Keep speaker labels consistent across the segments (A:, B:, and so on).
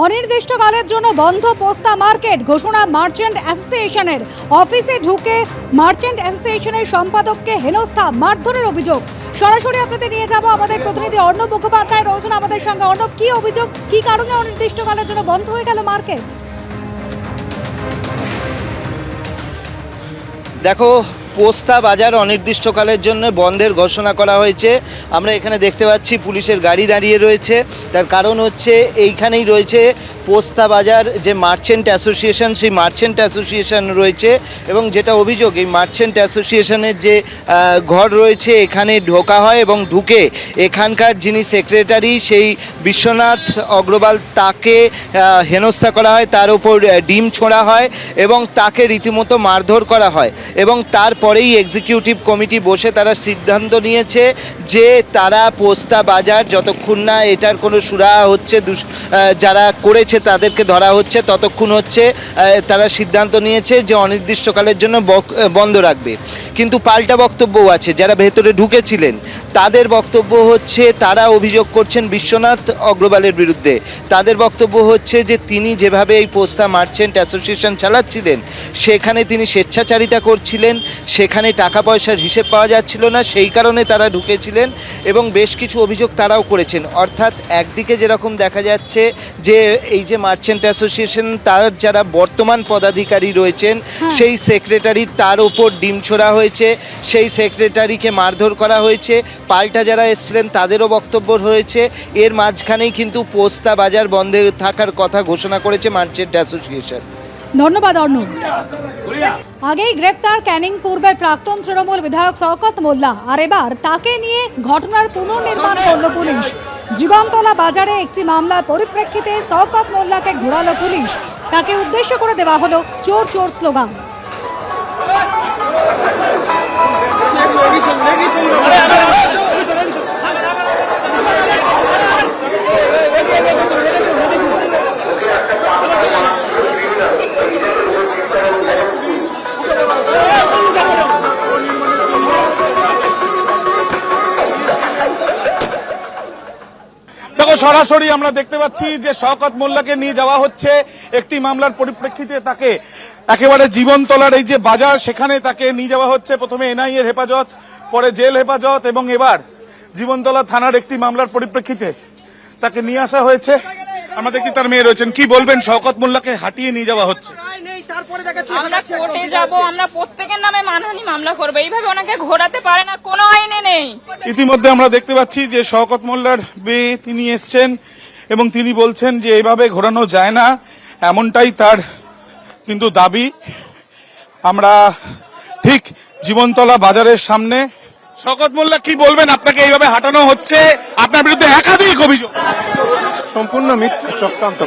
A: অনির্দিষ্টকালের জন্য বন্ধ পোস্তা মার্কেট ঘোষণা মার্চেন্ট অ্যাসোসিয়েশনের। অফিসে ঢুকে মার্চেন্ট অ্যাসোসিয়েশনের সম্পাদককে হেনস্থা মারধরের অভিযোগ। সরাসরি আপনাদের নিয়ে যাব, আমাদের প্রতিনিধি অর্ণব মুখোপাধ্যায় রয়েছেন আমাদের সঙ্গে। অর্ণব, কি অভিযোগ, কি কারণে অনির্দিষ্টকালের জন্য বন্ধ হয়ে গেল মার্কেট?
B: দেখো, পোস্তা বাজার অনির্দিষ্টকালের জন্য বন্ধের ঘোষণা করা হয়েছে। আমরা এখানে দেখতে পাচ্ছি পুলিশের গাড়ি দাঁড়িয়ে রয়েছে। তার কারণ হচ্ছে এইখানেই রয়েছে পোস্তা বাজার যে মার্চেন্ট অ্যাসোসিয়েশন, সেই মার্চেন্ট অ্যাসোসিয়েশন রয়েছে এবং যেটা অভিযোগ, এই মার্চেন্ট অ্যাসোসিয়েশনের যে ঘর রয়েছে এখানে ঢোকা হয় এবং ঢুকে এখানকার যিনি সেক্রেটারি সেই বিশ্বনাথ অগ্রওয়াল তাকে হেনস্থা করা হয়, তার উপর ডিম ছোঁড়া হয় এবং তাকে রীতিমতো মারধর করা হয়। এবং তারপরেই এক্সিকিউটিভ কমিটি বসে তারা সিদ্ধান্ত নিয়েছে যে তারা পোস্তা বাজার যতক্ষণ না এটার কোনো সুরাহা হচ্ছে, যারা করেছে তাদেরকে ধরা হচ্ছে, ততক্ষণ হচ্ছে তারা সিদ্ধান্ত নিয়েছে যে অনির্দিষ্টকালের জন্য বন্ধ রাখবে। কিন্তু পাল্টা বক্তব্যও আছে, যারা ভেতরে ঢুকেছিলেন তাদের বক্তব্য হচ্ছে, তারা অভিযোগ করছেন বিশ্বনাথ অগ্রওয়ালের বিরুদ্ধে। তাদের বক্তব্য হচ্ছে যে তিনি যেভাবে এই পোস্তা মার্চেন্ট অ্যাসোসিয়েশন চালাচ্ছিলেন সেখানে তিনি স্বেচ্ছাচারিতা করছিলেন, সেখানে টাকা পয়সার হিসেব পাওয়া যাচ্ছিল না, সেই কারণে তারা ঢুকেছিলেন এবং বেশ কিছু অভিযোগ তারাও করেছেন। অর্থাৎ একদিকে যেরকম দেখা যাচ্ছে যে এই যে মার্চেন্ট অ্যাসোসিয়েশন তার যারা বর্তমান পদাধিকারী রয়েছেন সেই সেক্রেটারি, তার ওপর ডিম ছোড়া হয়েছে, সেই সেক্রেটারিকে মারধর করা হয়েছে। পাল্টা যারা এসেছিলেন তাদেরও বক্তব্য হয়েছে। এর মাঝখানেই কিন্তু পোস্তা বাজার বন্ধে থাকার কথা ঘোষণা করেছে মার্চেন্ট অ্যাসোসিয়েশন।
A: ধন্যবাদ অর্ণব। আগেই গ্রেপ্তার ক্যানিং পূর্বের প্রাক্তন তৃণমূল বিধায়ক শওকত মোল্লা, আর এবার তাকে নিয়ে ঘটনার পুনর্নির্মাণ করল পুলিশ। জীবনতলা বাজারে একটি মামলার পরিপ্রেক্ষিতে শওকত মোল্লাকে ঘোরালো পুলিশ। তাকে উদ্দেশ্য করে দেওয়া হলো চোর চোর স্লোগান।
C: দেখো, সরাসরি আমরা দেখতে পাচ্ছি যে শওকত মোল্লাকে নিয়ে যাওয়া হচ্ছে একটি মামলার পরিপ্রেক্ষিতে। তাকে একেবারে জীবনতলার এই যে বাজার সেখানে তাকে নিয়ে যাওয়া হচ্ছে। প্রথমে এনআইএ এর হেফাজত, পরে জেল হেফাজত এবং এবার জীবনতলা থানার একটি মামলার পরিপ্রেক্ষিতে তাকে নিয়ে আসা হয়েছে। আমরা দেখি তার মেয়ে রয়েছেন। কি বলবেন, শওকত মোল্লাকে হাঁটিয়ে নিয়ে যাওয়া হচ্ছে?
D: আমরা কোর্টে যাব, আমরা প্রত্যেকের নামে মানহানি মামলা করবো, এইভাবে ওনাকে ঘোরাতে পারে না, কোনো আইনে নেই।
C: ইতিমধ্যে আমরা দেখতে পাচ্ছি যে শওকত মোল্লার মেয়ে তিনি এসছেন এবং তিনি বলছেন যে এইভাবে ঘোরানো যায় না, এমনটাই তার কিন্তু দাবি। আমরা ঠিক জীবনতলা বাজারের সামনে। শওকত মোল্লা, কি বলবেন, আপনাকে এইভাবে হাঁটানো হচ্ছে, আপনার বিরুদ্ধে একাধিক অভিযোগ।
E: সম্পূর্ণ মিথ্যা চক্রান্ত।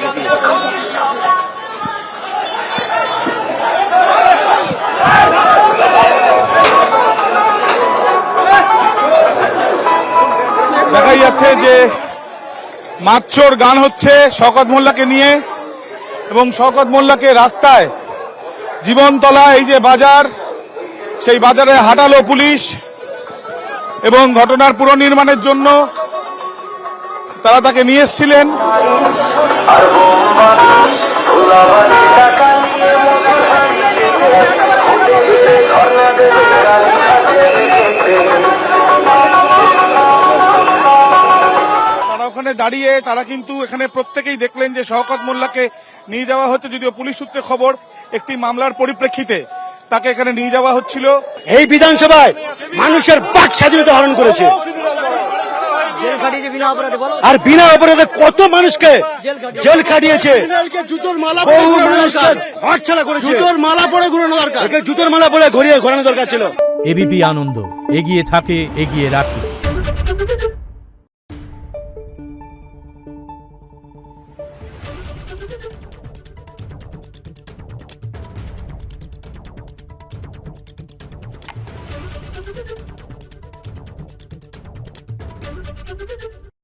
C: দেখাই যাচ্ছে যে মাতচোর গান হচ্ছে শওকত মোল্লাকে নিয়ে এবং শওকত মোল্লাকে রাস্তায় জীবনতলা এই যে বাজার, সেই বাজারে হাঁটালো পুলিশ এবং ঘটনার পুনর্নির্মাণের জন্য তারা তাকে নিয়ে এসেছিলেন। ওখানে দাঁড়িয়ে তারা কিন্তু এখানে প্রত্যেকেই দেখলেন যে শওকত মোল্লাকে নিয়ে যাওয়া হচ্ছে, যদিও পুলিশ সূত্রে খবর একটি মামলার পরিপ্রেক্ষিতে তাকে এখানে নিয়ে যাওয়া হচ্ছিল।
F: এই বিধানসভায় মানুষের বাক স্বাধীনতা হরণ করেছে, আর বিনা অপরাধে কত মানুষকে জেল খাটিয়েছে, জুতোর মালা পরে ঘোরানো দরকার, জুতোর মালা পরে ঘোরানো দরকার ছিল।
G: এবিপি আনন্দ, এগিয়ে থাকে, এগিয়ে রাখে।